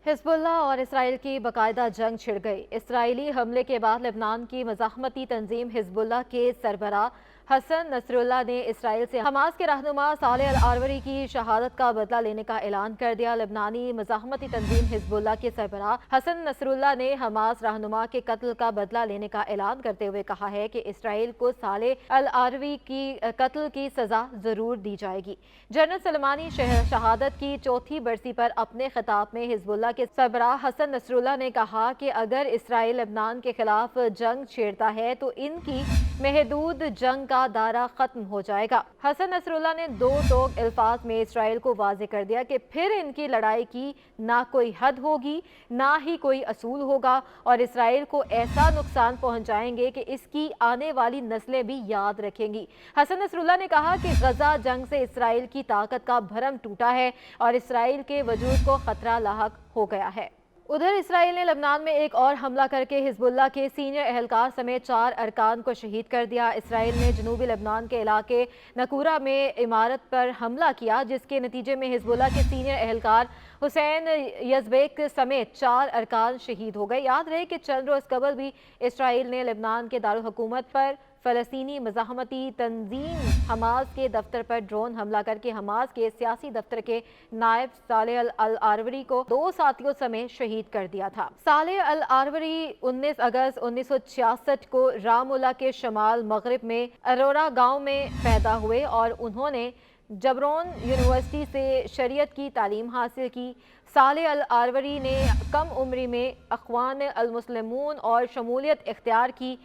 हिज़्ब उल्लाह और इसराइल की बाकायदा जंग छिड़ गई। इसराइली हमले के बाद लेबनान की मज़ाहमती तंजीम हिज़्ब उल्लाह के सरबराह हसन नसरुल्लाह ने इसराइल से हमास के रहनुमा सालेह अल आरवरी की शहादत का बदला लेने का ऐलान कर दिया। लेबनानी मज़ाहमती तंजीम हिज़्ब उल्लाह के सरबराह हसन नसरुल्लाह ने हमास रहनुमा के कत्ल का बदला लेने का ऐलान करते हुए कहा है कि इसराइल को सालेह अल आरवरी की कत्ल की सजा जरूर दी जाएगी। जनरल सलमानी शहादत की चौथी बरसी पर अपने खिताब में हिज़्ब उल्लाह के सरबराह हसन नसरुल्लाह ने कहा कि अगर इसराइल लेबनान के खिलाफ जंग छेड़ता है तो इनकी महदूद जंग का दायरा खत्म हो जाएगा। हसन नसरुल्लाह ने दो टोक अल्फाज में इसराइल को वाज़ेह कर दिया कि फिर इनकी लड़ाई की ना कोई हद होगी, ना ही कोई असूल होगा और इसराइल को ऐसा नुकसान पहुंचाएंगे कि इसकी आने वाली नस्लें भी याद रखेंगी। हसन नसरुल्लाह ने कहा कि गजा जंग से इसराइल की ताकत का भरम टूटा है और इसराइल के वजूद को खतरा लाहक हो गया है। उधर इसराइल ने लबनान में एक और हमला करके हिज़्बुल्लाह के सीनियर एहलकार समेत 4 अरकान को शहीद कर दिया। इसराइल ने जनूबी लबनान के इलाके नकूरा में इमारत पर हमला किया, जिसके नतीजे में हिज़्बुल्लाह के सीनियर एहलकार हुसैन यज़बेक समेत 4 अरकान शहीद हो गए। याद रहे कि चंद रोज़ कबल भी इसराइल ने लबनान के दारुल हुकूमत पर फ़लस्तीनी मज़ाहमती तंजीम हमास के दफ्तर पर ड्रोन हमला करके हमास के सियासी दफ्तर के नायब सालेह अल आरवरी को 2 साथियों समेत शहीद कर दिया था। सालेह अल आरवरी 19 अगस्त 1966 को रामउल्ला के शमाल मगरिब में अरोरा गांव में पैदा हुए और उन्होंने जबरोन यूनिवर्सिटी से शरीयत की तालीम हासिल की। सालेह अल आरवरी ने कम उम्री में अख्वान अल मुस्लिमून और शमूलियत इख्तियार की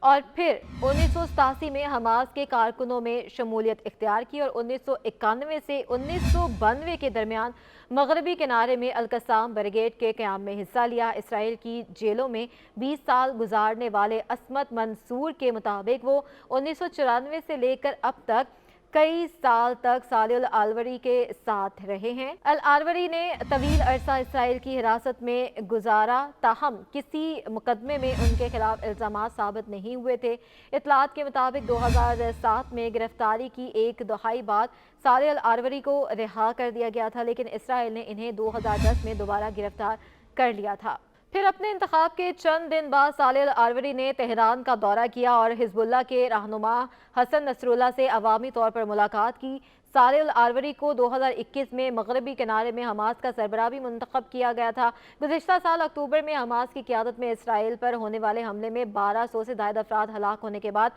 और फिर 1987 में हमास के कारकुनों में शमूलियत इख्तियार की और 1991 से 1992 के दरमियान मगरबी किनारे में अल-कस्साम ब्रिगेड के क़याम में हिस्सा लिया। इसराइल की जेलों में 20 साल गुजारने वाले असमत मंसूर के मुताबिक वो 1994 से लेकर अब तक कई साल तक सालेह अल आरवरी के साथ रहे हैं। अल आरवरी ने तवील अरसा इसराइल की हिरासत में गुजारा, ताहम किसी मुकदमे में उनके खिलाफ इल्ज़ामात साबित नहीं हुए थे। इतलात के मुताबिक 2007 में गिरफ्तारी की एक दहाई बाद सालेह अल आरवरी को रिहा कर दिया गया था, लेकिन इसराइल ने इन्हें 2010 में दोबारा गिरफ्तार कर लिया था। फिर अपने इंतखाब के चंद दिन बाद सालेह अल आरवरी ने तेहरान का दौरा किया और हिज़्बुल्लाह के रहनुमा हसन नसरुल्लाह से अवामी तौर पर मुलाकात की। सालेह अल आरवरी को 2021 में मगरबी किनारे में हमास का सरबराह भी मुंतखब किया गया था। गुज़िश्ता साल अक्टूबर में हमास की क़यादत में इसराइल पर होने वाले हमले में 1200 से ज़ायद अफराद हलाक होने के बाद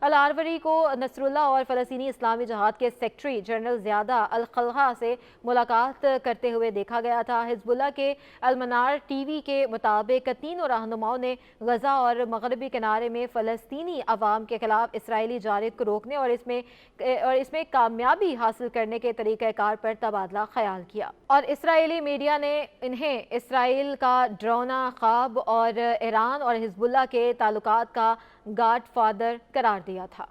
अल आरवरी को नसरुल्लाह और फ़लस्तीनी इस्लामी जहाद के सेक्रेटरी जनरल ज़ियादा अल खल्हा से मुलाकात करते हुए देखा गया था। हिज़्बुल्लाह के अल मनार टीवी के मुताबिक तीनों रहनुमाओं ने गजा और मगरबी किनारे में फ़लस्तीनी अवाम के खिलाफ इसराइली जारिब को रोकने और इसमें कामयाबी हासिल करने के तरीक़ाकार पर तबादला ख्याल किया और इसराइली मीडिया ने इन्हें इसराइल का ड्रोना ख्वाब और ईरान और हिज़्बुल्लाह के ताल्लुकात का गॉडफादर करार दिया था।